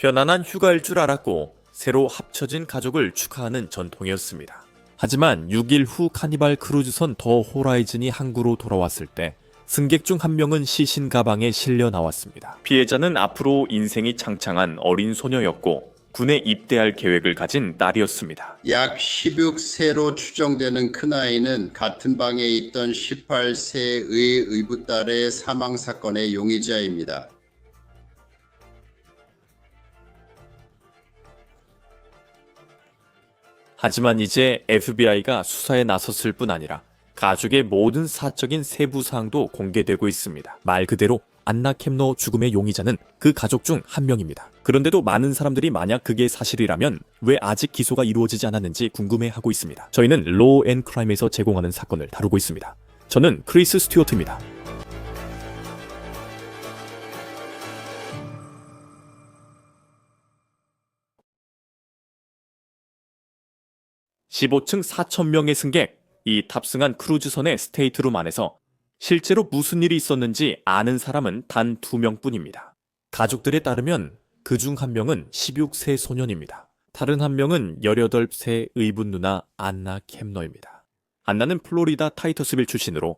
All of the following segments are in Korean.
편안한 휴가일 줄 알았고 새로 합쳐진 가족을 축하하는 전통이었습니다. 하지만 6일 후 카니발 크루즈선 더 호라이즌이 항구로 돌아왔을 때 승객 중 한 명은 시신 가방에 실려 나왔습니다. 피해자는 앞으로 인생이 창창한 어린 소녀였고 군에 입대할 계획을 가진 딸이었습니다. 약 16세로 추정되는 큰아이는 같은 방에 있던 18세의 의붓딸의 사망 사건의 용의자입니다. 하지만 이제 FBI가 수사에 나섰을 뿐 아니라 가족의 모든 사적인 세부 사항도 공개되고 있습니다. 말 그대로 안나 캠너 죽음의 용의자는 그 가족 중 한 명입니다. 그런데도 많은 사람들이 만약 그게 사실이라면 왜 아직 기소가 이루어지지 않았는지 궁금해하고 있습니다. 저희는 로우 앤 크라임에서 제공하는 사건을 다루고 있습니다. 저는 크리스 스튜어트입니다. 15층 4,000명의 승객, 이 탑승한 크루즈선의 스테이트룸 안에서 실제로 무슨 일이 있었는지 아는 사람은 단 2명뿐입니다. 가족들에 따르면 그 중 한 명은 16세 소년입니다. 다른 한 명은 18세 의붓 누나 안나 캠너입니다. 안나는 플로리다 타이터스빌 출신으로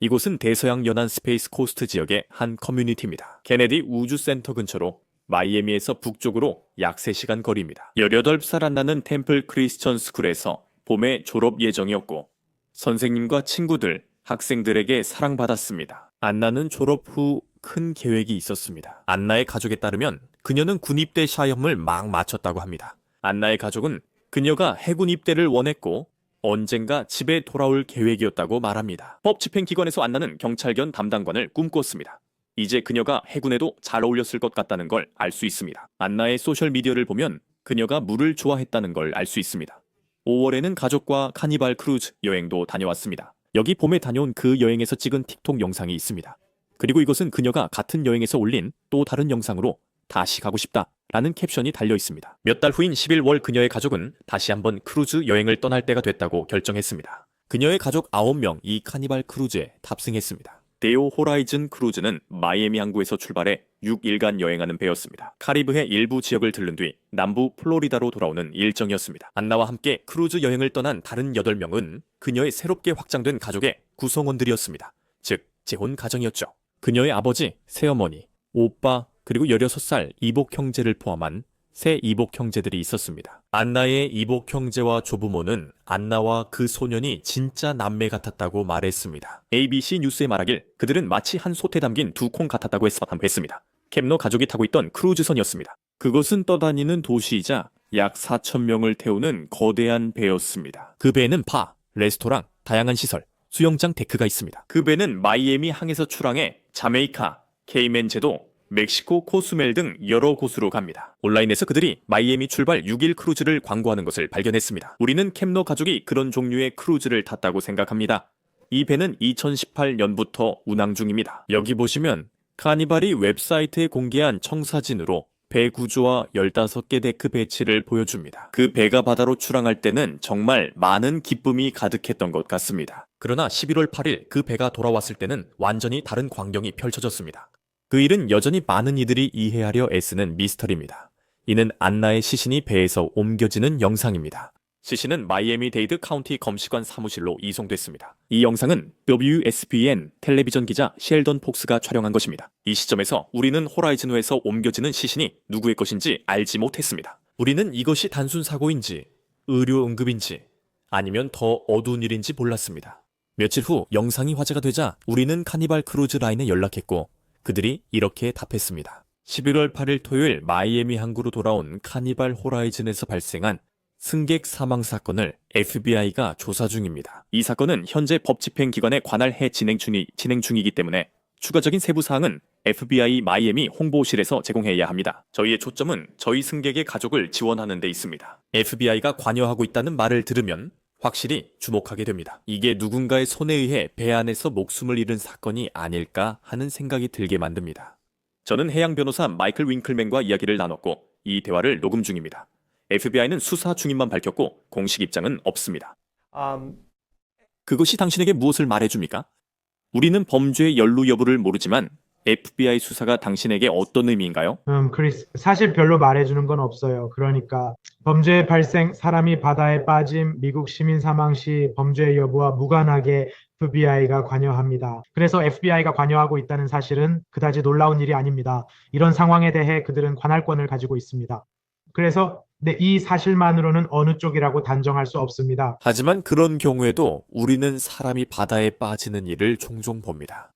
이곳은 대서양 연안 스페이스 코스트 지역의 한 커뮤니티입니다. 케네디 우주센터 근처로 마이애미에서 북쪽으로 약 3시간 거리입니다. 18살 안나는 템플 크리스천 스쿨에서 봄에 졸업 예정이었고 선생님과 친구들, 학생들에게 사랑받았습니다. 안나는 졸업 후 큰 계획이 있었습니다. 안나의 가족에 따르면 그녀는 군입대 시험을 막 마쳤다고 합니다. 안나의 가족은 그녀가 해군 입대를 원했고 언젠가 집에 돌아올 계획이었다고 말합니다. 법 집행기관에서 안나는 경찰견 담당관을 꿈꿨습니다. 이제 그녀가 해군에도 잘 어울렸을 것 같다는 걸 알 수 있습니다. 안나의 소셜미디어를 보면 그녀가 물을 좋아했다는 걸 알 수 있습니다. 5월에는 가족과 카니발 크루즈 여행도 다녀왔습니다. 여기 봄에 다녀온 그 여행에서 찍은 틱톡 영상이 있습니다. 그리고 이것은 그녀가 같은 여행에서 올린 또 다른 영상으로 다시 가고 싶다 라는 캡션이 달려 있습니다. 몇 달 후인 11월 그녀의 가족은 다시 한번 크루즈 여행을 떠날 때가 됐다고 결정했습니다. 그녀의 가족 9명 이 카니발 크루즈에 탑승했습니다. 데오 호라이즌 크루즈는 마이애미 항구에서 출발해 6일간 여행하는 배였습니다. 카리브해 일부 지역을 들른 뒤 남부 플로리다로 돌아오는 일정이었습니다. 안나와 함께 크루즈 여행을 떠난 다른 8명은 그녀의 새롭게 확장된 가족의 구성원들이었습니다. 즉, 재혼 가정이었죠. 그녀의 아버지, 새어머니, 오빠, 그리고 16살 이복 형제를 포함한 세 이복 형제들이 있었습니다. 안나의 이복 형제와 조부모는 안나와 그 소년이 진짜 남매 같았다고 말했습니다. ABC 뉴스에 말하길 그들은 마치 한 솥에 담긴 두 콩 같았다고 했습니다. 캠너 가족이 타고 있던 크루즈선이었습니다. 그것은 떠다니는 도시이자 약 4,000명을 태우는 거대한 배였습니다. 그 배에는 바, 레스토랑, 다양한 시설, 수영장 데크가 있습니다. 그 배는 마이애미 항에서 출항해 자메이카, 케이맨 제도, 멕시코, 코스멜 등 여러 곳으로 갑니다. 온라인에서 그들이 마이애미 출발 6일 크루즈를 광고하는 것을 발견했습니다. 우리는 캠너 가족이 그런 종류의 크루즈를 탔다고 생각합니다. 이 배는 2018년부터 운항 중입니다. 여기 보시면 카니발이 웹사이트에 공개한 청사진으로 배 구조와 15개 데크 배치를 보여줍니다. 그 배가 바다로 출항할 때는 정말 많은 기쁨이 가득했던 것 같습니다. 그러나 11월 8일 그 배가 돌아왔을 때는 완전히 다른 광경이 펼쳐졌습니다. 그 일은 여전히 많은 이들이 이해하려 애쓰는 미스터리입니다. 이는 안나의 시신이 배에서 옮겨지는 영상입니다. 시신은 마이애미-데이드 카운티 검시관 사무실로 이송됐습니다. 이 영상은 WSBN 텔레비전 기자 셸던 폭스가 촬영한 것입니다. 이 시점에서 우리는 호라이즌호에서 옮겨지는 시신이 누구의 것인지 알지 못했습니다. 우리는 이것이 단순 사고인지, 의료 응급인지, 아니면 더 어두운 일인지 몰랐습니다. 며칠 후 영상이 화제가 되자 우리는 카니발 크루즈 라인에 연락했고 그들이 이렇게 답했습니다. 11월 8일 토요일 마이애미 항구로 돌아온 카니발 호라이즌에서 발생한 승객 사망 사건을 FBI가 조사 중입니다. 이 사건은 현재 법 집행기관에 관할해 진행 중이기 때문에 추가적인 세부 사항은 FBI 마이애미 홍보실에서 제공해야 합니다. 저희의 초점은 저희 승객의 가족을 지원하는 데 있습니다. FBI가 관여하고 있다는 말을 들으면 확실히 주목하게 됩니다. 이게 누군가의 손에 의해 배 안에서 목숨을 잃은 사건이 아닐까 하는 생각이 들게 만듭니다. 저는 해양 변호사 마이클 윙클맨과 이야기를 나눴고 이 대화를 녹음 중입니다. FBI는 수사 중임만 밝혔고 공식 입장은 없습니다. 그것이 당신에게 무엇을 말해줍니까? 우리는 범죄의 연루 여부를 모르지만 FBI 수사가 당신에게 어떤 의미인가요? 크리스, 사실 별로 말해주는 건 없어요. 그러니까 범죄 발생, 사람이 바다에 빠짐, 미국 시민 사망 시 범죄 여부와 무관하게 FBI가 관여합니다. 그래서 FBI가 관여하고 있다는 사실은 그다지 놀라운 일이 아닙니다. 이런 상황에 대해 그들은 관할권을 가지고 있습니다. 그래서 이 사실만으로는 어느 쪽이라고 단정할 수 없습니다. 하지만 그런 경우에도 우리는 사람이 바다에 빠지는 일을 종종 봅니다.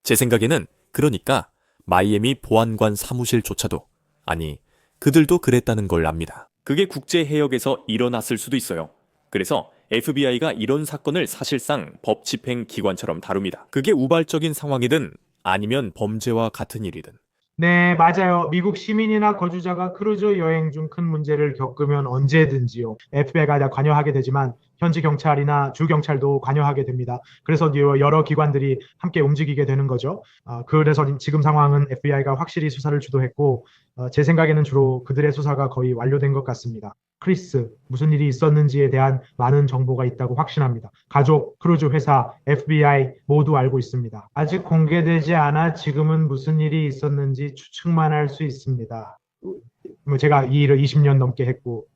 제 생각에는 그러니까 마이애미 보안관 사무실조차도, 아니, 그들도 그랬다는 걸 압니다. 그게 국제 해역에서 일어났을 수도 있어요. 그래서 FBI가 이런 사건을 사실상 법 집행 기관처럼 다룹니다. 그게 우발적인 상황이든 아니면 범죄와 같은 일이든. 네, 맞아요. 미국 시민이나 거주자가 크루즈 여행 중 큰 문제를 겪으면 언제든지요. FBI가 다 관여하게 되지만 현지 경찰이나 주 경찰도 관여하게 됩니다. 그래서 여러 기관들이 함께 움직이게 되는 거죠. 그래서 지금 상황은 FBI가 확실히 수사를 주도했고, 제 생각에는 주로 그들의 수사가 거의 완료된 것 같습니다. 크리스, 무슨 일이 있었는지에 대한 많은 정보가 있다고 확신합니다. 가족, 크루즈 회사, FBI 모두 알고 있습니다. 아직 공개되지 않아 지금은 무슨 일이 있었는지 추측만 할 수 있습니다. 제가 이 일을 20년 넘게 했고,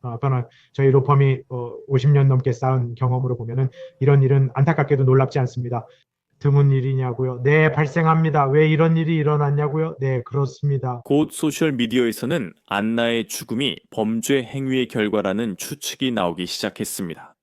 저희 로펌이 50년 넘게 쌓은 경험으로 보면은 이런 일은 안타깝게도 놀랍지 않습니다. 드문 일이냐고요? 네, 발생합니다. 왜 이런 일이 일어났냐고요? 네, 그렇습니다. 곧 소셜미디어에서는 안나의 죽음이 범죄 행위의 결과라는 추측이 나오기 시작했습니다.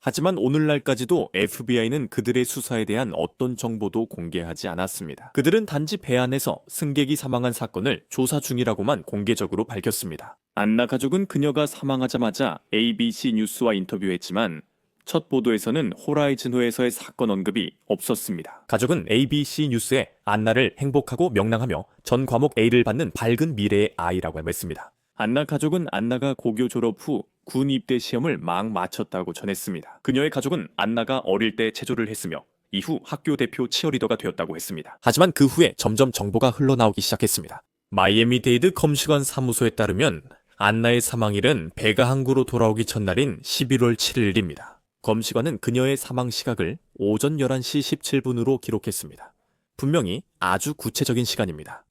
하지만 오늘날까지도 FBI는 그들의 수사에 대한 어떤 정보도 공개하지 않았습니다. 그들은 단지 배 안에서 승객이 사망한 사건을 조사 중이라고만 공개적으로 밝혔습니다. 안나 가족은 그녀가 사망하자마자 ABC 뉴스와 인터뷰했지만 첫 보도에서는 호라이즌호에서의 사건 언급이 없었습니다. 가족은 ABC 뉴스에 안나를 행복하고 명랑하며 전 과목 A를 받는 밝은 미래의 아이라고 했습니다. 안나 가족은 안나가 고교 졸업 후 군 입대 시험을 막 마쳤다고 전했습니다. 그녀의 가족은 안나가 어릴 때 체조를 했으며 이후 학교 대표 치어리더가 되었다고 했습니다. 하지만 그 후에 점점 정보가 흘러나오기 시작했습니다. 마이애미데이드 검시관 사무소에 따르면 안나의 사망일은 배가 항구로 돌아오기 전날인 11월 7일입니다. 검시관은 그녀의 사망 시각을 오전 11시 17분으로 기록했습니다. 분명히 아주 구체적인 시간입니다.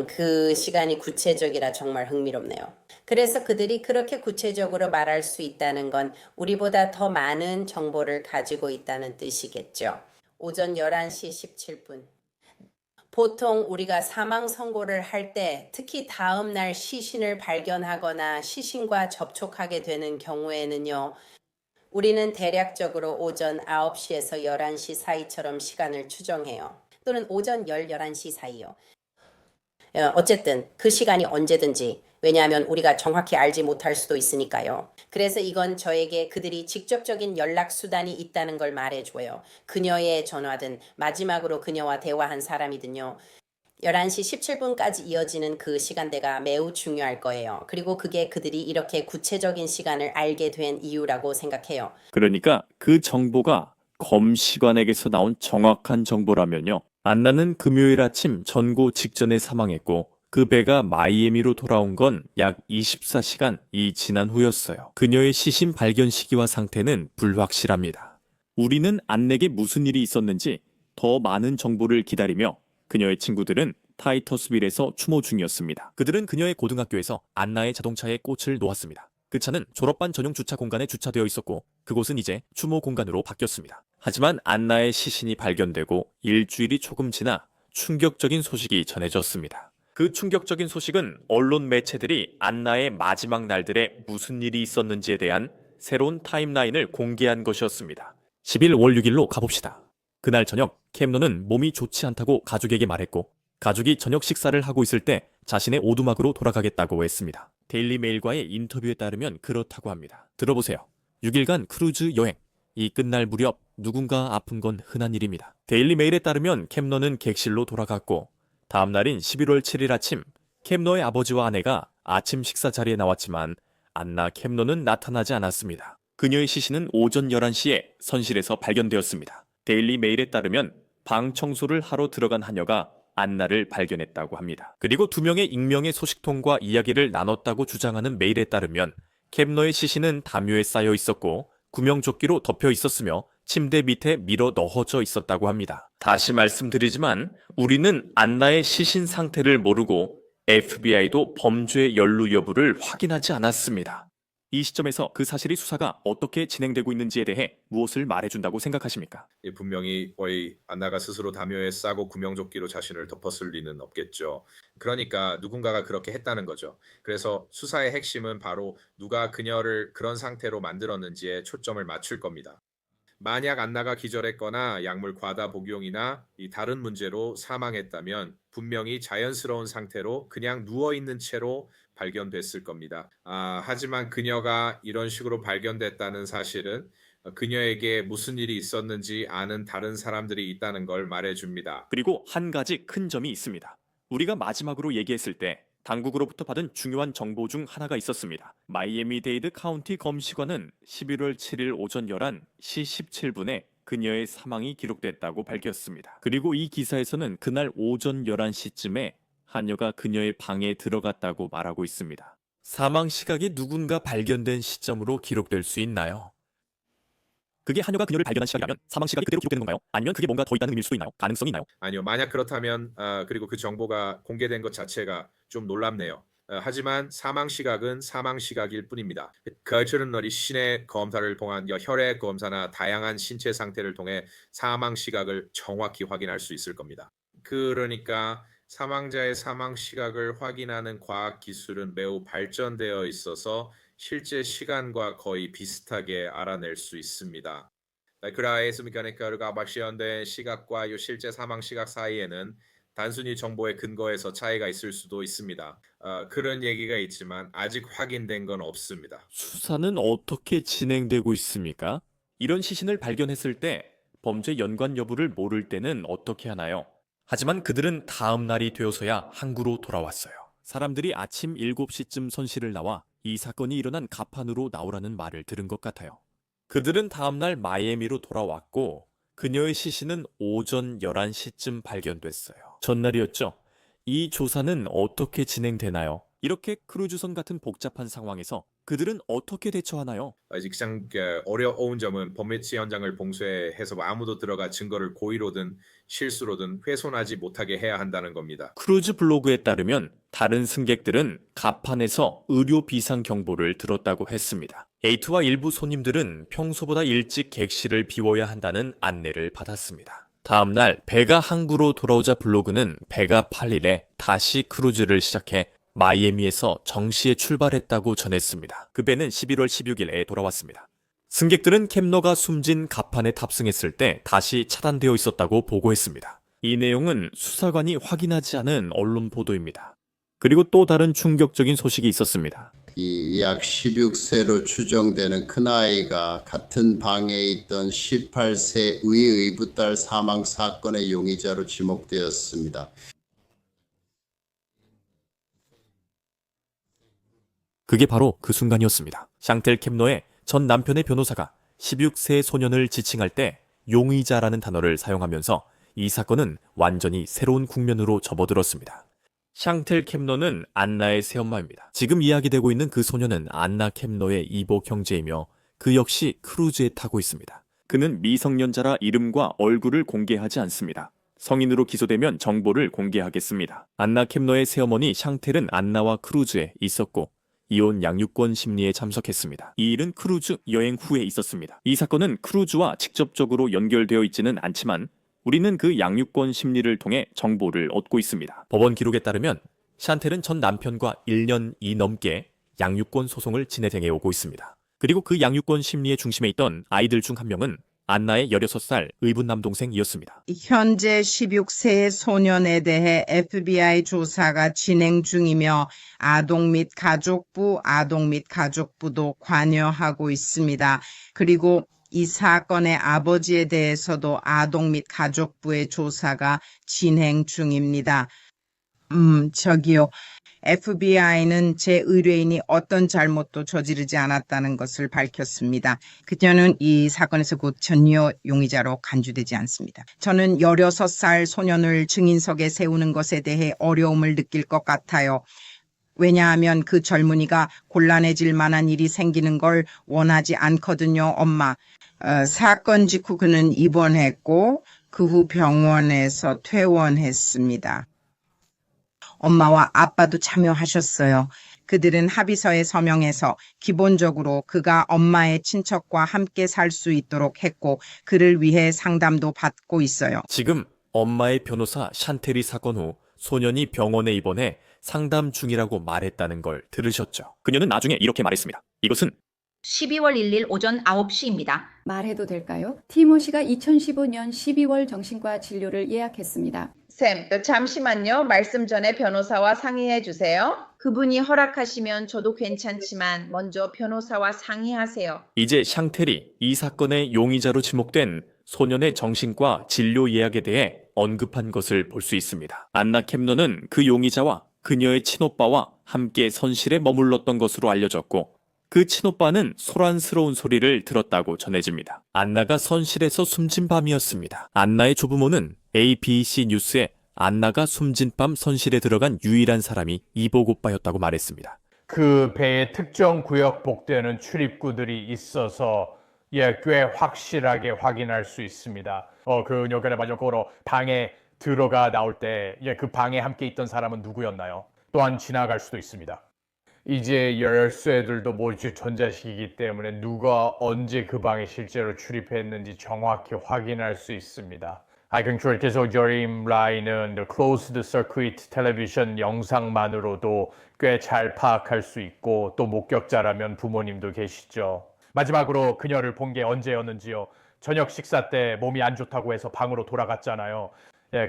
그 시간이 구체적이라 정말 흥미롭네요. 그래서 그들이 그렇게 구체적으로 말할 수 있다는 건 우리보다 더 많은 정보를 가지고 있다는 뜻이겠죠. 오전 11시 17분. 보통 우리가 사망 선고를 할 때 특히 다음 날 시신을 발견하거나 시신과 접촉하게 되는 경우에는요. 우리는 대략적으로 오전 9시에서 11시 사이처럼 시간을 추정해요. 또는 오전 11시 사이요. 어쨌든 그 시간이 언제든지, 왜냐하면 우리가 정확히 알지 못할 수도 있으니까요. 그래서 이건 저에게 그들이 직접적인 연락 수단이 있다는 걸 말해줘요. 그녀의 전화든 마지막으로 그녀와 대화한 사람이든요. 11시 17분까지 이어지는 그 시간대가 매우 중요할 거예요. 그리고 그게 그들이 이렇게 구체적인 시간을 알게 된 이유라고 생각해요. 그러니까 그 정보가 검시관에게서 나온 정확한 정보라면요. 안나는 금요일 아침 전고 직전에 사망했고 그 배가 마이애미로 돌아온 건 약 24시간이 지난 후였어요. 그녀의 시신 발견 시기와 상태는 불확실합니다. 우리는 안내게 무슨 일이 있었는지 더 많은 정보를 기다리며 그녀의 친구들은 타이터스빌에서 추모 중이었습니다. 그들은 그녀의 고등학교에서 안나의 자동차에 꽃을 놓았습니다. 그 차는 졸업반 전용 주차 공간에 주차되어 있었고 그곳은 이제 추모 공간으로 바뀌었습니다. 하지만 안나의 시신이 발견되고 일주일이 조금 지나 충격적인 소식이 전해졌습니다. 그 충격적인 소식은 언론 매체들이 안나의 마지막 날들에 무슨 일이 있었는지에 대한 새로운 타임라인을 공개한 것이었습니다. 10일 월 6일로 가봅시다. 그날 저녁 캠런은 몸이 좋지 않다고 가족에게 말했고 가족이 저녁 식사를 하고 있을 때 자신의 오두막으로 돌아가겠다고 했습니다. 데일리 메일과의 인터뷰에 따르면 그렇다고 합니다. 들어보세요. 6일간 크루즈 여행. 이 끝날 무렵 누군가 아픈 건 흔한 일입니다. 데일리 메일에 따르면 캠런은 객실로 돌아갔고 다음 날인 11월 7일 아침 캠런의 아버지와 아내가 아침 식사 자리에 나왔지만 안나 캠런은 나타나지 않았습니다. 그녀의 시신은 오전 11시에 선실에서 발견되었습니다. 데일리 메일에 따르면 방 청소를 하러 들어간 하녀가 안나를 발견했다고 합니다. 그리고 2명의 익명의 소식통과 이야기를 나눴다고 주장하는 메일에 따르면 캡너의 시신은 담요에 쌓여 있었고 구명조끼로 덮여 있었으며 침대 밑에 밀어 넣어져 있었다고 합니다. 다시 말씀드리지만 우리는 안나의 시신 상태를 모르고 FBI도 범죄 연루 여부를 확인하지 않았습니다. 이 시점에서 그 사실이 수사가 어떻게 진행되고 있는지에 대해 무엇을 말해준다고 생각하십니까? 분명히 거의 안나가 스스로 담요에 싸고 구명조끼로 자신을 덮었을 리는 없겠죠. 그러니까 누군가가 그렇게 했다는 거죠. 그래서 수사의 핵심은 바로 누가 그녀를 그런 상태로 만들었는지에 초점을 맞출 겁니다. 만약 안나가 기절했거나 약물 과다 복용이나 이 다른 문제로 사망했다면 분명히 자연스러운 상태로 그냥 누워있는 채로 발견됐을 겁니다. 하지만 그녀가 이런 식으로 발견됐다는 사실은 그녀에게 무슨 일이 있었는지 아는 다른 사람들이 있다는 걸 말해줍니다. 그리고 한 가지 큰 점이 있습니다. 우리가 마지막으로 얘기했을 때 당국으로부터 받은 중요한 정보 중 하나가 있었습니다. 마이애미데이드 카운티 검시관은 11월 7일 오전 11시 17분에 그녀의 사망이 기록됐다고 밝혔습니다. 그리고 이 기사에서는 그날 오전 11시쯤에 하녀가 그녀의 방에 들어갔다고 말하고 있습니다. 사망 시각이 누군가 발견된 시점으로 기록될 수 있나요? 그게 하녀가 그녀를 발견한 시각이라면 사망 시각이 그대로 기록되는 건가요? 아니면 그게 뭔가 더 있다는 의미일 수도 있나요? 가능성이 있나요? 아니요. 만약 그렇다면 그리고 그 정보가 공개된 것 자체가 좀 놀랍네요. 하지만 사망 시각은 사망 시각일 뿐입니다. 거칠은 신의 검사를 통한 혈액 검사나 다양한 신체 상태를 통해 사망 시각을 정확히 확인할 수 있을 겁니다. 그러니까 사망자의 사망 시각을 확인하는 과학 기술은 매우 발전되어 있어서 실제 시간과 거의 비슷하게 알아낼 수 있습니다. 그래서 그러니까 발견된 시각과 실제 사망 시각 사이에는 단순히 정보의 근거에서 차이가 있을 수도 있습니다. 그런 얘기가 있지만 아직 확인된 건 없습니다. 수사는 어떻게 진행되고 있습니까? 이런 시신을 발견했을 때 범죄 연관 여부를 모를 때는 어떻게 하나요? 하지만 그들은 다음 날이 되어서야 항구로 돌아왔어요. 사람들이 아침 7시쯤 선실을 나와 이 사건이 일어난 가판으로 나오라는 말을 들은 것 같아요. 그들은 다음날 마이애미로 돌아왔고 그녀의 시신은 오전 11시쯤 발견됐어요. 전날이었죠. 이 조사는 어떻게 진행되나요? 이렇게 크루즈선 같은 복잡한 상황에서 그들은 어떻게 대처하나요? 가장 어려운 점은 범죄 현장을 봉쇄해서 아무도 들어가 증거를 고의로든 실수로든 훼손하지 못하게 해야 한다는 겁니다. 크루즈 블로그에 따르면 다른 승객들은 가판에서 의료 비상 경보를 들었다고 했습니다. 에이트와 일부 손님들은 평소보다 일찍 객실을 비워야 한다는 안내를 받았습니다. 다음 날 배가 항구로 돌아오자 블로그는 배가 8일에 다시 크루즈를 시작해 마이애미에서 정시에 출발했다고 전했습니다. 그 배는 11월 16일에 돌아왔습니다. 승객들은 캡너가 숨진 갑판에 탑승했을 때 다시 차단되어 있었다고 보고했습니다. 이 내용은 수사관이 확인하지 않은 언론 보도입니다. 그리고 또 다른 충격적인 소식이 있었습니다. 약 16세로 추정되는 큰아이가 같은 방에 있던 18세 의붓딸 사망 사건의 용의자로 지목되었습니다. 그게 바로 그 순간이었습니다. 샹텔 캡너의 전 남편의 변호사가 16세 소년을 지칭할 때 용의자라는 단어를 사용하면서 이 사건은 완전히 새로운 국면으로 접어들었습니다. 샹텔 캡너는 안나의 새엄마입니다. 지금 이야기되고 있는 그 소년은 안나 캡너의 이복 형제이며 그 역시 크루즈에 타고 있습니다. 그는 미성년자라 이름과 얼굴을 공개하지 않습니다. 성인으로 기소되면 정보를 공개하겠습니다. 안나 캡너의 새어머니 샹텔은 안나와 크루즈에 있었고 이혼 양육권 심리에 참석했습니다. 이 일은 크루즈 여행 후에 있었습니다. 이 사건은 크루즈와 직접적으로 연결되어 있지는 않지만 우리는 그 양육권 심리를 통해 정보를 얻고 있습니다. 법원 기록에 따르면 샨텔은 전 남편과 1년이 넘게 양육권 소송을 진행해 오고 있습니다. 그리고 그 양육권 심리의 중심에 있던 아이들 중 한 명은 안나의 16살 의붓 남동생이었습니다. 현재 16세 소년에 대해 FBI 조사가 진행 중이며 아동 및 가족부도 관여하고 있습니다. 그리고 이 사건의 아버지에 대해서도 아동 및 가족부의 조사가 진행 중입니다. FBI는 제 의뢰인이 어떤 잘못도 저지르지 않았다는 것을 밝혔습니다. 그녀는 이 사건에서 곧 전혀 용의자로 간주되지 않습니다. 저는 16살 소년을 증인석에 세우는 것에 대해 어려움을 느낄 것 같아요. 왜냐하면 그 젊은이가 곤란해질 만한 일이 생기는 걸 원하지 않거든요, 엄마. 사건 직후 그는 입원했고 그 후 병원에서 퇴원했습니다. 엄마와 아빠도 참여하셨어요. 그들은 합의서에 서명해서 기본적으로 그가 엄마의 친척과 함께 살 수 있도록 했고 그를 위해 상담도 받고 있어요. 지금 엄마의 변호사 샨테리 사건 후 소년이 병원에 입원해 상담 중이라고 말했다는 걸 들으셨죠? 그녀는 나중에 이렇게 말했습니다. 이것은 12월 1일 오전 9시입니다. 말해도 될까요? 티모시가 2015년 12월 정신과 진료를 예약했습니다. 쌤, 잠시만요. 말씀 전에 변호사와 상의해 주세요. 그분이 허락하시면 저도 괜찮지만 먼저 변호사와 상의하세요. 이제 샹텔이 이 사건의 용의자로 지목된 소년의 정신과 진료 예약에 대해 언급한 것을 볼 수 있습니다. 안나 캡너는 그 용의자와 그녀의 친오빠와 함께 선실에 머물렀던 것으로 알려졌고 그 친오빠는 소란스러운 소리를 들었다고 전해집니다. 안나가 선실에서 숨진 밤이었습니다. 안나의 조부모는 ABC 뉴스에 안나가 숨진 밤 선실에 들어간 유일한 사람이 이복 오빠였다고 말했습니다. 그 배에 특정 구역 복되는 출입구들이 있어서 꽤 확실하게 확인할 수 있습니다. 그녀가 마지막으로 방에 들어가 나올 때 그 방에 함께 있던 사람은 누구였나요? 또한 지나갈 수도 있습니다. 이제 열쇠들도 모두 전자식이기 때문에 누가 언제 그 방에 실제로 출입했는지 정확히 확인할 수 있습니다. 계속 저림 라인은 closed circuit 텔레비전 영상만으로도 꽤 잘 파악할 수 있고 또 목격자라면 부모님도 계시죠. 마지막으로 그녀를 본 게 언제였는지요? 저녁 식사 때 몸이 안 좋다고 해서 방으로 돌아갔잖아요.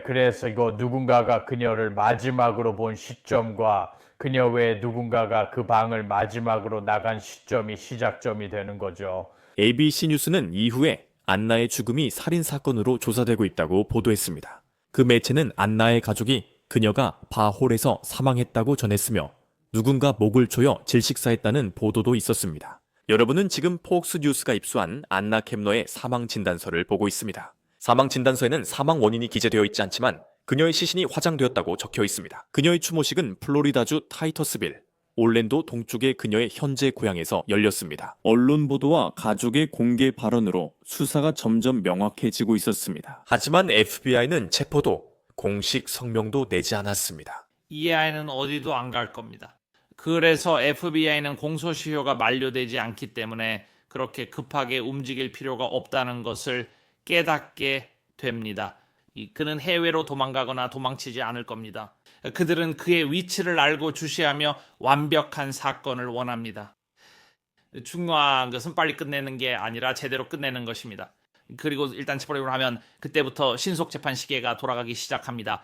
그래서 이거 누군가가 그녀를 마지막으로 본 시점과 그녀 외에 누군가가 그 방을 마지막으로 나간 시점이 시작점이 되는 거죠. ABC 뉴스는 이후에 안나의 죽음이 살인사건으로 조사되고 있다고 보도했습니다. 그 매체는 안나의 가족이 그녀가 바홀에서 사망했다고 전했으며 누군가 목을 조여 질식사했다는 보도도 있었습니다. 여러분은 지금 폭스 뉴스가 입수한 안나 캡너의 사망진단서를 보고 있습니다. 사망진단서에는 사망 원인이 기재되어 있지 않지만 그녀의 시신이 화장되었다고 적혀 있습니다. 그녀의 추모식은 플로리다주 타이터스빌, 올랜도 동쪽의 그녀의 현재 고향에서 열렸습니다. 언론 보도와 가족의 공개 발언으로 수사가 점점 명확해지고 있었습니다. 하지만 FBI는 체포도 공식 성명도 내지 않았습니다. 이 아이는 어디도 안 갈 겁니다. 그래서 FBI는 공소시효가 만료되지 않기 때문에 그렇게 급하게 움직일 필요가 없다는 것을 깨닫게 됩니다. 그는 해외로 도망가거나 도망치지 않을 겁니다. 그들은 그의 위치를 알고 주시하며 완벽한 사건을 원합니다. 중요한 것은 빨리 끝내는 게 아니라 제대로 끝내는 것입니다. 그리고 일단 체포를 하면 그때부터 신속재판 시계가 돌아가기 시작합니다.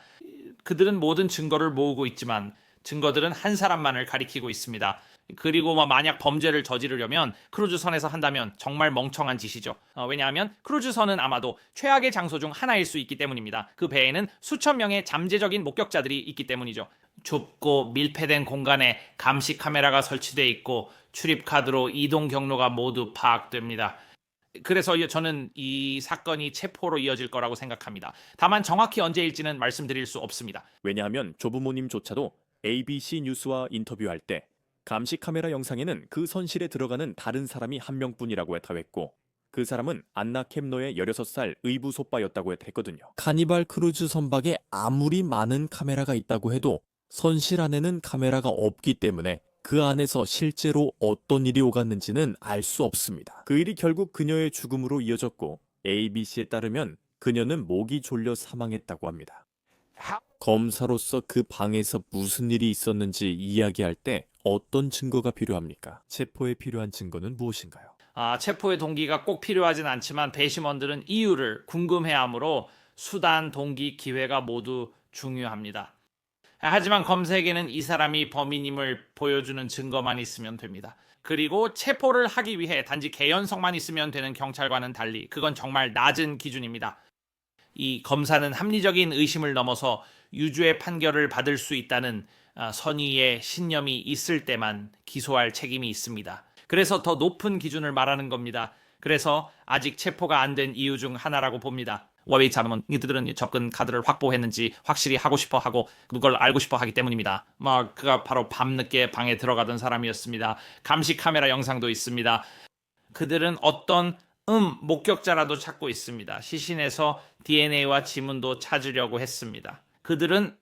그들은 모든 증거를 모으고 있지만 증거들은 한 사람만을 가리키고 있습니다. 그리고 만약 범죄를 저지르려면 크루즈선에서 한다면 정말 멍청한 짓이죠. 왜냐하면 크루즈선은 아마도 최악의 장소 중 하나일 수 있기 때문입니다. 그 배에는 수천 명의 잠재적인 목격자들이 있기 때문이죠. 좁고 밀폐된 공간에 감시 카메라가 설치되어 있고 출입카드로 이동 경로가 모두 파악됩니다. 그래서 저는 이 사건이 체포로 이어질 거라고 생각합니다. 다만 정확히 언제일지는 말씀드릴 수 없습니다. 왜냐하면 조부모님조차도 ABC 뉴스와 인터뷰할 때 감시 카메라 영상에는 그 선실에 들어가는 다른 사람이 한 명뿐이라고 했고 그 사람은 안나 캡너의 16살 의부소빠였다고 했거든요. 카니발 크루즈 선박에 아무리 많은 카메라가 있다고 해도 선실 안에는 카메라가 없기 때문에 그 안에서 실제로 어떤 일이 오갔는지는 알 수 없습니다. 그 일이 결국 그녀의 죽음으로 이어졌고 ABC에 따르면 그녀는 목이 졸려 사망했다고 합니다. 검사로서 그 방에서 무슨 일이 있었는지 이야기할 때 어떤 증거가 필요합니까? 체포에 필요한 증거는 무엇인가요? 체포의 동기가 꼭 필요하진 않지만 배심원들은 이유를 궁금해하므로 수단, 동기, 기회가 모두 중요합니다. 하지만 검색에는 이 사람이 범인임을 보여주는 증거만 있으면 됩니다. 그리고 체포를 하기 위해 단지 개연성만 있으면 되는 경찰과는 달리 그건 정말 낮은 기준입니다. 이 검사는 합리적인 의심을 넘어서 유죄의 판결을 받을 수 있다는 선의의 신념이 있을 때만 기소할 책임이 있습니다. 그래서 더 높은 기준을 말하는 겁니다. 그래서 아직 체포가 안 된 이유 중 하나라고 봅니다. 워웨이츠 않으면 이들은 접근 카드를 확보했는지 확실히 하고 싶어 하고 그걸 알고 싶어 하기 때문입니다. 그가 바로 밤늦게 방에 들어가던 사람이었습니다. 감시 카메라 영상도 있습니다. 그들은 어떤 목격자라도 찾고 있습니다. 시신에서 DNA와 지문도 찾으려고 했습니다. 그들은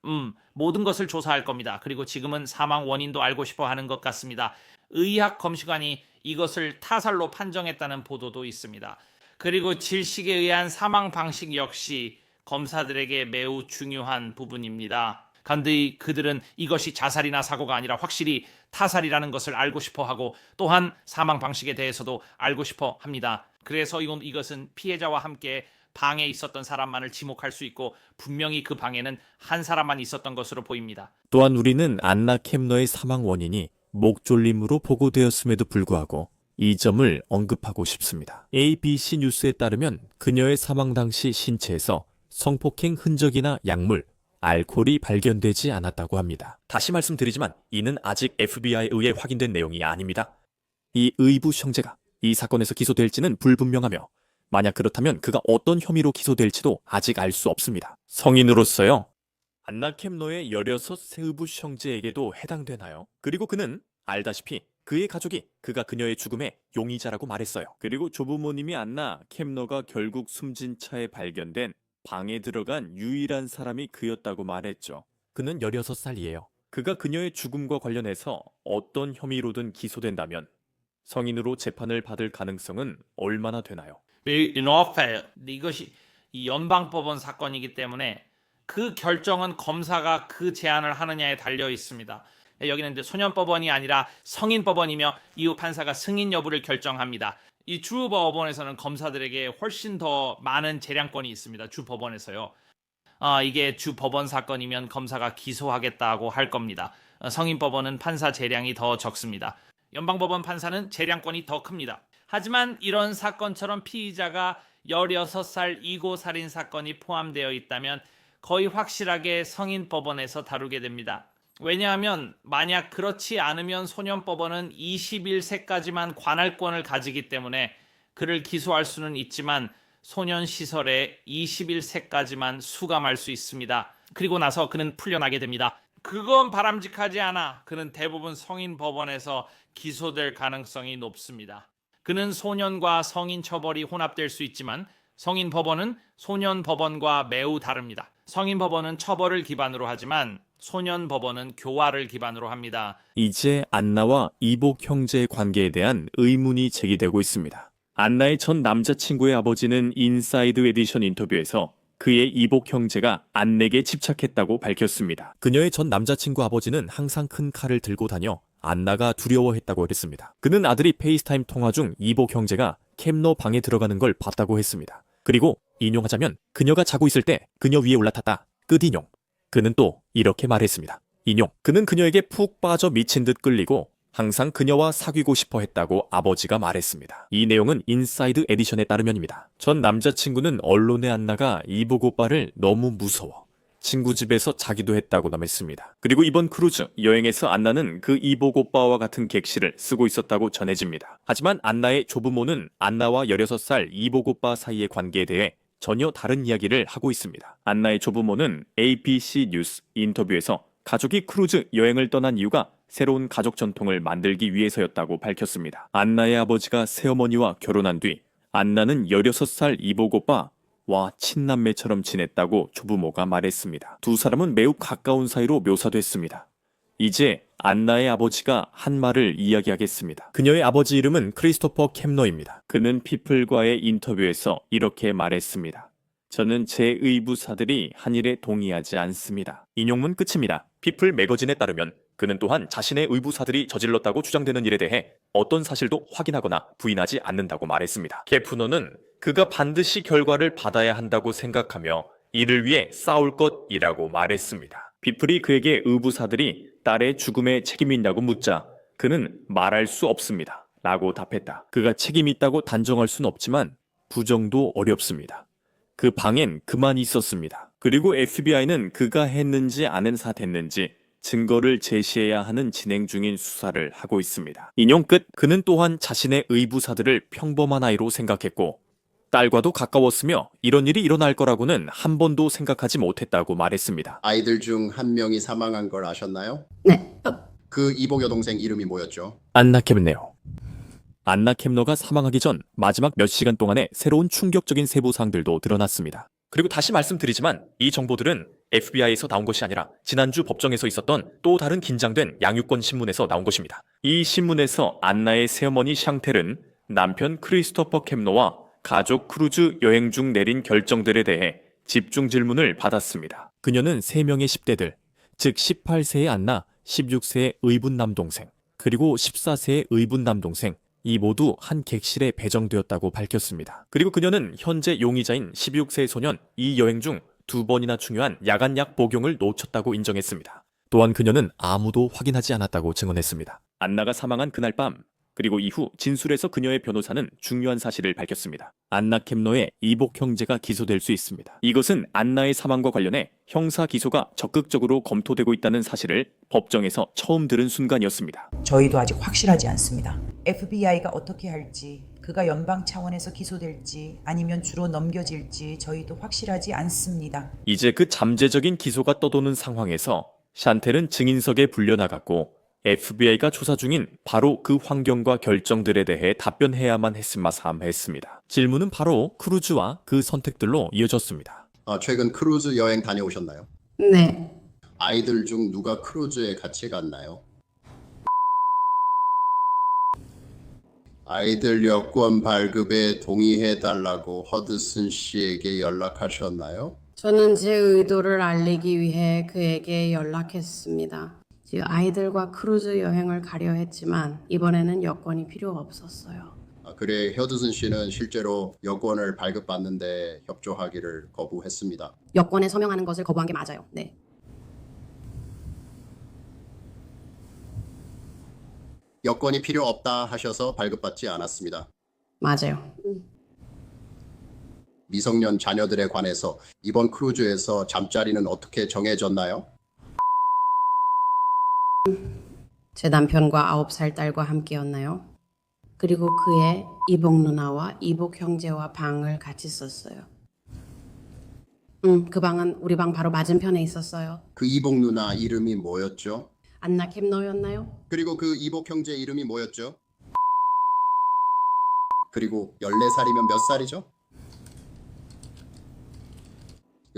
모든 것을 조사할 겁니다. 그리고 지금은 사망 원인도 알고 싶어 하는 것 같습니다. 의학 검시관이 이것을 타살로 판정했다는 보도도 있습니다. 그리고 질식에 의한 사망 방식 역시 검사들에게 매우 중요한 부분입니다. 간드이 그들은 이것이 자살이나 사고가 아니라 확실히 타살이라는 것을 알고 싶어 하고 또한 사망 방식에 대해서도 알고 싶어 합니다. 그래서 이것은 피해자와 함께 방에 있었던 사람만을 지목할 수 있고 분명히 그 방에는 한 사람만 있었던 것으로 보입니다. 또한 우리는 안나 켐너의 사망 원인이 목졸림으로 보고되었음에도 불구하고 이 점을 언급하고 싶습니다. ABC 뉴스에 따르면 그녀의 사망 당시 신체에서 성폭행 흔적이나 약물, 알코올이 발견되지 않았다고 합니다. 다시 말씀드리지만 이는 아직 FBI에 의해 확인된 내용이 아닙니다. 이 의부 형제가 이 사건에서 기소될지는 불분명하며 만약 그렇다면 그가 어떤 혐의로 기소될지도 아직 알 수 없습니다. 성인으로서요. 안나 켐너의 16 세의부 형제에게도 해당되나요? 그리고 그는 알다시피 그의 가족이 그가 그녀의 죽음의 용의자라고 말했어요. 그리고 조부모님이 안나 켐너가 결국 숨진 차에 발견된 방에 들어간 유일한 사람이 그였다고 말했죠. 그는 16살이에요. 그가 그녀의 죽음과 관련해서 어떤 혐의로든 기소된다면 성인으로 재판을 받을 가능성은 얼마나 되나요? 이것이 연방법원 사건이기 때문에 그 결정은 검사가 그 제안을 하느냐에 달려 있습니다. 여기는 이제 소년법원이 아니라 성인법원이며 이후 판사가 승인 여부를 결정합니다. 이 주법원에서는 검사들에게 훨씬 더 많은 재량권이 있습니다. 주법원에서요. 이게 주법원 사건이면 검사가 기소하겠다고 할 겁니다. 성인법원은 판사 재량이 더 적습니다. 연방법원 판사는 재량권이 더 큽니다. 하지만 이런 사건처럼 피의자가 16살 이고 살인 사건이 포함되어 있다면 거의 확실하게 성인법원에서 다루게 됩니다. 왜냐하면 만약 그렇지 않으면 소년법원은 21세까지만 관할권을 가지기 때문에 그를 기소할 수는 있지만 소년시설에 21세까지만 수감할 수 있습니다. 그리고 나서 그는 풀려나게 됩니다. 그건 바람직하지 않아. 그는 대부분 성인법원에서 기소될 가능성이 높습니다. 그는 소년과 성인 처벌이 혼합될 수 있지만 성인법원은 소년법원과 매우 다릅니다. 성인법원은 처벌을 기반으로 하지만 소년법원은 교화를 기반으로 합니다. 이제 안나와 이복 형제의 관계에 대한 의문이 제기되고 있습니다. 안나의 전 남자친구의 아버지는 인사이드 에디션 인터뷰에서 그의 이복 형제가 안내에 집착했다고 밝혔습니다. 그녀의 전 남자친구 아버지는 항상 큰 칼을 들고 다녀 안나가 두려워했다고 했습니다. 그는 아들이 페이스타임 통화 중 이복 형제가 켐너 방에 들어가는 걸 봤다고 했습니다. 그리고 인용하자면 그녀가 자고 있을 때 그녀 위에 올라탔다. 끝인용. 그는 또 이렇게 말했습니다. 인용. 그는 그녀에게 푹 빠져 미친 듯 끌리고 항상 그녀와 사귀고 싶어 했다고 아버지가 말했습니다. 이 내용은 인사이드 에디션에 따르면입니다. 전 남자친구는 언론의 안나가 이복 오빠를 너무 무서워 친구 집에서 자기도 했다고 남했습니다. 그리고 이번 크루즈 여행에서 안나는 그 이복 오빠와 같은 객실을 쓰고 있었다고 전해집니다. 하지만 안나의 조부모는 안나와 16살 이복 오빠 사이의 관계에 대해 전혀 다른 이야기를 하고 있습니다. 안나의 조부모는 ABC 뉴스 인터뷰에서 가족이 크루즈 여행을 떠난 이유가 새로운 가족 전통을 만들기 위해서였다고 밝혔습니다. 안나의 아버지가 새어머니와 결혼한 뒤 안나는 16살 이복 오빠와 친남매처럼 지냈다고 조부모가 말했습니다. 두 사람은 매우 가까운 사이로 묘사됐습니다. 이제 안나의 아버지가 한 말을 이야기하겠습니다. 그녀의 아버지 이름은 크리스토퍼 켐너입니다. 그는 피플과의 인터뷰에서 이렇게 말했습니다. 저는 제 의부사들이 한 일에 동의하지 않습니다. 인용문 끝입니다. 피플 매거진에 따르면 그는 또한 자신의 의부사들이 저질렀다고 주장되는 일에 대해 어떤 사실도 확인하거나 부인하지 않는다고 말했습니다. 케프너는 그가 반드시 결과를 받아야 한다고 생각하며 이를 위해 싸울 것이라고 말했습니다. 피플이 그에게 의부사들이 딸의 죽음에 책임이 있냐고 묻자 그는 말할 수 없습니다. 라고 답했다. 그가 책임이 있다고 단정할 순 없지만 부정도 어렵습니다. 그 방엔 그만 있었습니다. 그리고 FBI는 그가 했는지 안 행사됐는지 증거를 제시해야 하는 진행 중인 수사를 하고 있습니다. 인용 끝. 그는 또한 자신의 의부사들을 평범한 아이로 생각했고 딸과도 가까웠으며 이런 일이 일어날 거라고는 한 번도 생각하지 못했다고 말했습니다. 아이들 중 한 명이 사망한 걸 아셨나요? 그 이복 여동생 이름이 뭐였죠? 안나 켐너요. 안나 켐너가 사망하기 전 마지막 몇 시간 동안의 새로운 충격적인 세부사항들도 드러났습니다. 그리고 다시 말씀드리지만 이 정보들은 FBI에서 나온 것이 아니라 지난주 법정에서 있었던 또 다른 긴장된 양육권 신문에서 나온 것입니다. 이 신문에서 안나의 새어머니 샹텔은 남편 크리스토퍼 켐너와 가족 크루즈 여행 중 내린 결정들에 대해 집중 질문을 받았습니다. 그녀는 3명의 10대들, 즉 18세의 안나, 16세의 의붓 남동생, 그리고 14세의 의붓 남동생, 이 모두 한 객실에 배정되었다고 밝혔습니다. 그리고 그녀는 현재 용의자인 16세의 소년 이 여행 중 2번이나 중요한 야간약 복용을 놓쳤다고 인정했습니다. 또한 그녀는 아무도 확인하지 않았다고 증언했습니다. 안나가 사망한 그날 밤, 그리고 이후 진술에서 그녀의 변호사는 중요한 사실을 밝혔습니다. 안나 켐너의 이복 형제가 기소될 수 있습니다. 이것은 안나의 사망과 관련해 형사 기소가 적극적으로 검토되고 있다는 사실을 법정에서 처음 들은 순간이었습니다. 저희도 아직 확실하지 않습니다. FBI가 어떻게 할지, 그가 연방 차원에서 기소될지 아니면 주로 넘겨질지 저희도 확실하지 않습니다. 이제 그 잠재적인 기소가 떠도는 상황에서 샨텔은 증인석에 불려나갔고 FBI가 조사 중인 바로 그 환경과 결정들에 대해 답변해야만 했음마삼했습니다. 질문은 바로 크루즈와 그 선택들로 이어졌습니다. 최근 크루즈 여행 다녀오셨나요? 네. 아이들 중 누가 크루즈에 같이 갔나요? 아이들 여권 발급에 동의해달라고 허드슨 씨에게 연락하셨나요? 저는 제 의도를 알리기 위해 그에게 연락했습니다. 즉 아이들과 크루즈 여행을 가려 했지만 이번에는 여권이 필요 없었어요. 그래, 허드슨 씨는 실제로 여권을 발급받는데 협조하기를 거부했습니다. 여권에 서명하는 것을 거부한 게 맞아요. 네. 여권이 필요 없다 하셔서 발급받지 않았습니다. 맞아요. 미성년 자녀들에 관해서 이번 크루즈에서 잠자리는 어떻게 정해졌나요? 제 남편과 9살 딸과 함께였나요? 그리고 그의 이복 누나와 이복 형제와 방을 같이 썼어요. 그 방은 우리 방 바로 맞은편에 있었어요. 그 이복 누나 이름이 뭐였죠? 안나 켐너였나요? 그리고 그 이복 형제 이름이 뭐였죠? 그리고 14살이면 몇 살이죠?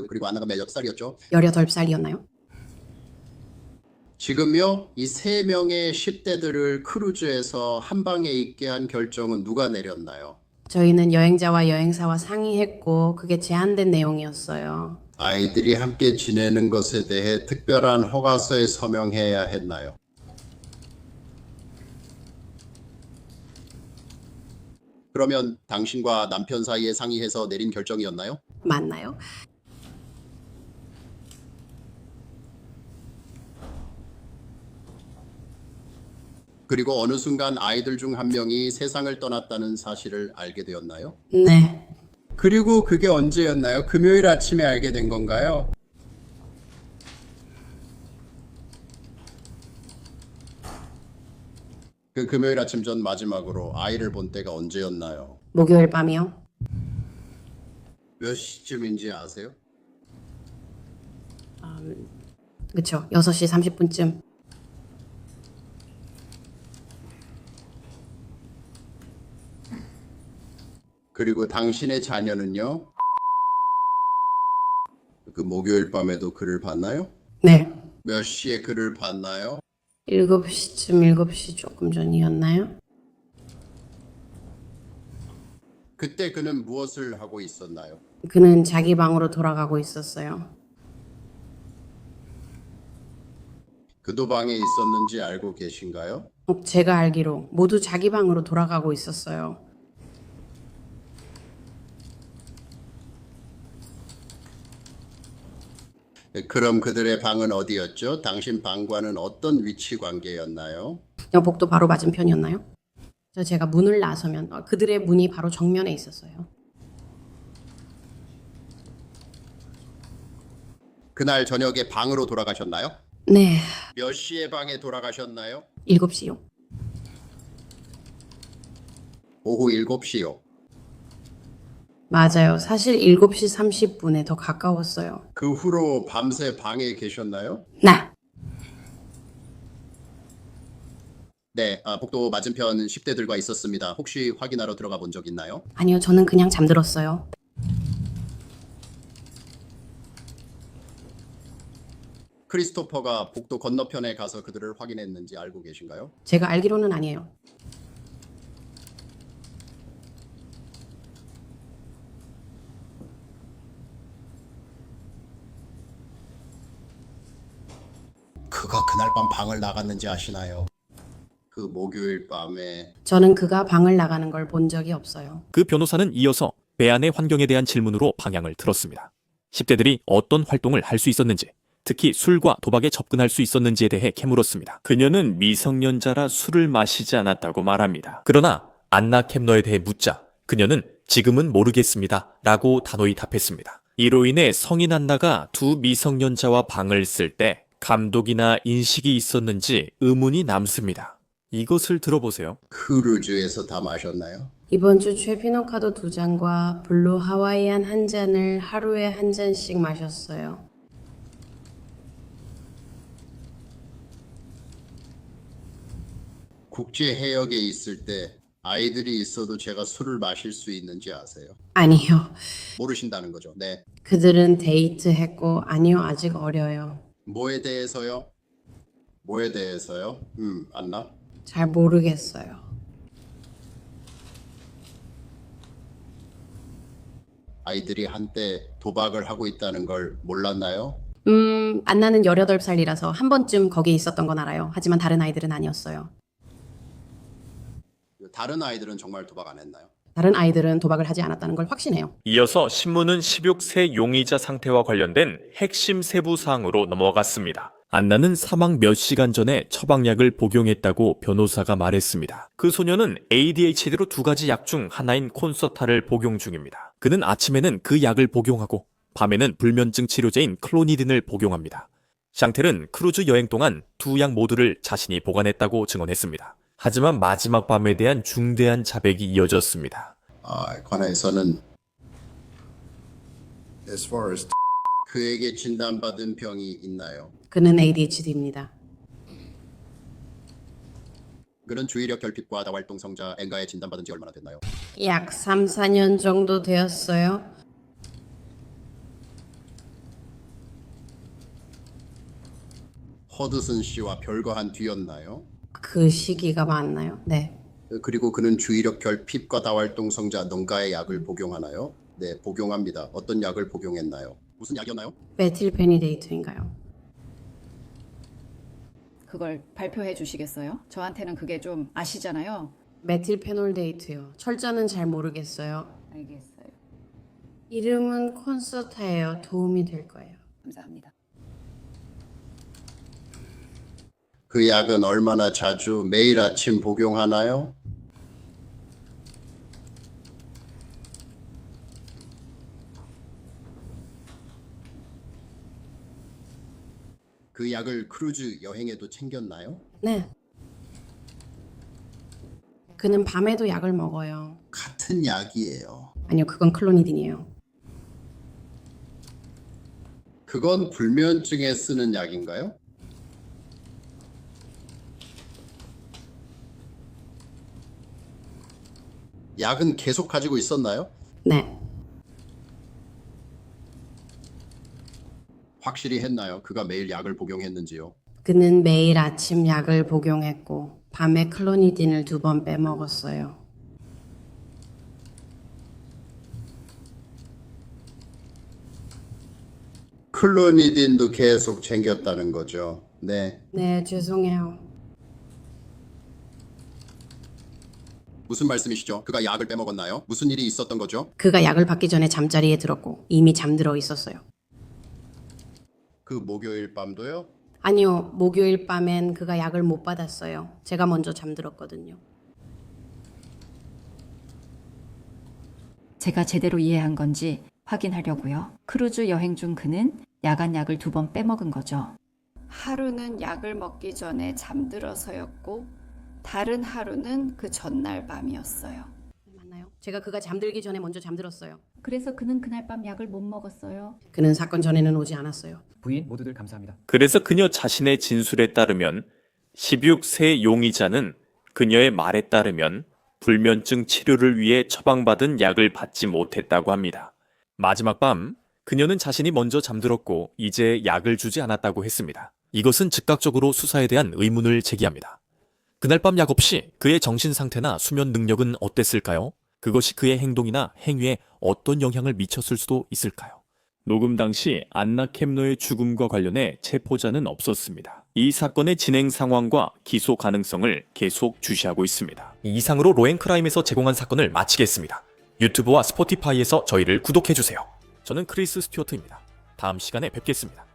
그리고 안나가 몇 살이었죠? 18살이었나요? 지금요, 이 3명의 10대들을 크루즈에서 한 방에 있게 한 결정은 누가 내렸나요? 저희는 여행자와 여행사와 상의했고 그게 제한된 내용이었어요. 아이들이 함께 지내는 것에 대해 특별한 허가서에 서명해야 했나요? 그러면 당신과 남편 사이에 상의해서 내린 결정이었나요? 맞나요? 그리고 어느 순간 아이들 중 한 명이 세상을 떠났다는 사실을 알게 되었나요? 네. 그리고 그게 언제였나요? 금요일 아침에 알게 된 건가요? 그 금요일 아침 전 마지막으로 아이를 본 때가 언제였나요? 목요일 밤이요. 몇 시쯤인지 아세요? 그쵸. 6시 30분쯤. 그리고 당신의 자녀는요? 그 목요일 밤에도 글을 봤나요? 네. 몇 시에 글을 봤나요? 7시쯤 7시 조금 전이었나요? 그때 그는 무엇을 하고 있었나요? 그는 자기 방으로 돌아가고 있었어요. 그도 방에 있었는지 알고 계신가요? 제가 알기로 모두 자기 방으로 돌아가고 있었어요. 그럼 그들의 방은 어디였죠? 당신 방과는 어떤 위치 관계였나요? 복도 바로 맞은편이었나요? 제가 문을 나서면 그들의 문이 바로 정면에 있었어요. 그날 저녁에 방으로 돌아가셨나요? 네. 몇 시에 방에 돌아가셨나요? 7시요. 오후 7시요. 맞아요. 사실 7시 30분에 더 가까웠어요. 그 후로 밤새 방에 계셨나요? 네. 네, 복도 맞은편 10대들과 있었습니다. 혹시 확인하러 들어가 본 적 있나요? 아니요, 저는 그냥 잠들었어요. 크리스토퍼가 복도 건너편에 가서 그들을 확인했는지 알고 계신가요? 제가 알기로는 아니에요. 그가 그날 밤 방을 나갔는지 아시나요? 그 목요일 밤에 저는 그가 방을 나가는 걸 본 적이 없어요. 그 변호사는 이어서 배안의 환경에 대한 질문으로 방향을 틀었습니다. 10대들이 어떤 활동을 할 수 있었는지, 특히 술과 도박에 접근할 수 있었는지에 대해 캐물었습니다. 그녀는 미성년자라 술을 마시지 않았다고 말합니다. 그러나 안나 캡너에 대해 묻자 그녀는 지금은 모르겠습니다 라고 단호히 답했습니다. 이로 인해 성인 안나가 두 미성년자와 방을 쓸 때 감독이나 인식이 있었는지 의문이 남습니다. 이것을 들어보세요. 크루즈에서 다 마셨나요? 이번 주 최피노카도 2잔과 블루 하와이안 1잔을 하루에 1잔씩 마셨어요. 국제 해역에 있을 때 아이들이 있어도 제가 술을 마실 수 있는지 아세요? 아니요. 모르신다는 거죠. 네. 그들은 데이트했고 아니요, 아직 어려요. 뭐에 대해서요? 뭐에 대해서요? 안나? 잘 모르겠어요. 아이들이 한때 도박을 하고 있다는 걸 몰랐나요? 안나는 18살이라서 한 번쯤 거기 있었던 건 알아요. 하지만 다른 아이들은 아니었어요. 다른 아이들은 정말 도박 안 했나요? 다른 아이들은 도박을 하지 않았다는 걸 확신해요. 이어서 신문은 16세 용의자 상태와 관련된 핵심 세부 사항으로 넘어갔습니다. 안나는 사망 몇 시간 전에 처방약을 복용했다고 변호사가 말했습니다. 그 소녀는 ADHD로 2가지 약 중 하나인 콘서타를 복용 중입니다. 그는 아침에는 그 약을 복용하고 밤에는 불면증 치료제인 클로니딘을 복용합니다. 샹텔은 크루즈 여행 동안 두 약 모두를 자신이 보관했다고 증언했습니다. 하지만 마지막 밤에 대한 중대한 자백이 이어졌습니다. 관해서는 그에게 진단받은 병이 있나요? 그는 ADHD입니다. 그는 주의력 결핍과 다활동성자 엔가에 진단받은 지 얼마나 됐나요? 약 3, 4년 정도 되었어요. 허드슨 씨와 별거한 뒤였나요? 그 시기가 맞나요? 네. 그리고 그는 주의력 결핍과 다활동성자 농가의 약을 복용하나요? 네, 복용합니다. 어떤 약을 복용했나요? 무슨 약이었나요? 메틸페니데이트인가요? 그걸 발표해 주시겠어요? 저한테는 그게 좀 아시잖아요. 메틸페놀데이트요. 철자는 잘 모르겠어요. 알겠어요. 이름은 콘서타예요. 도움이 될 거예요. 감사합니다. 그 약은 얼마나 자주 매일 아침 복용하나요? 그 약을 크루즈 여행에도 챙겼나요? 네. 그는 밤에도 약을 먹어요. 같은 약이에요. 아니요, 그건 클로니딘이에요. 그건 불면증에 쓰는 약인가요? 약은 계속 가지고 있었나요? 네. 확실히 했나요? 그가 매일 약을 복용했는지요? 그는 매일 아침 약을 복용했고 밤에 클로니딘을 2번 빼먹었어요. 클로니딘도 계속 챙겼다는 거죠. 네. 네, 죄송해요. 무슨 말씀이시죠? 그가 약을 빼먹었나요? 무슨 일이 있었던 거죠? 그가 약을 받기 전에 잠자리에 들었고 이미 잠들어 있었어요. 그 목요일 밤도요? 아니요, 목요일 밤엔 그가 약을 못 받았어요. 제가 먼저 잠들었거든요. 제가 제대로 이해한 건지 확인하려고요. 크루즈 여행 중 그는 야간 약을 2번 빼먹은 거죠. 하루는 약을 먹기 전에 잠들어서였고 다른 하루는 그 전날 밤이었어요. 맞나요? 제가 그가 잠들기 전에 먼저 잠들었어요. 그래서 그는 그날 밤 약을 못 먹었어요. 그는 사건 전에는 오지 않았어요. 부인 모두들 감사합니다. 그래서 그녀 자신의 진술에 따르면 16세 용의자는 그녀의 말에 따르면 불면증 치료를 위해 처방받은 약을 받지 못했다고 합니다. 마지막 밤 그녀는 자신이 먼저 잠들었고 이제 약을 주지 않았다고 했습니다. 이것은 즉각적으로 수사에 대한 의문을 제기합니다. 그날 밤 약 없이 그의 정신 상태나 수면 능력은 어땠을까요? 그것이 그의 행동이나 행위에 어떤 영향을 미쳤을 수도 있을까요? 녹음 당시 안나 켐노의 죽음과 관련해 체포자는 없었습니다. 이 사건의 진행 상황과 기소 가능성을 계속 주시하고 있습니다. 이상으로 로엔크라임에서 제공한 사건을 마치겠습니다. 유튜브와 스포티파이에서 저희를 구독해주세요. 저는 크리스 스튜어트입니다. 다음 시간에 뵙겠습니다.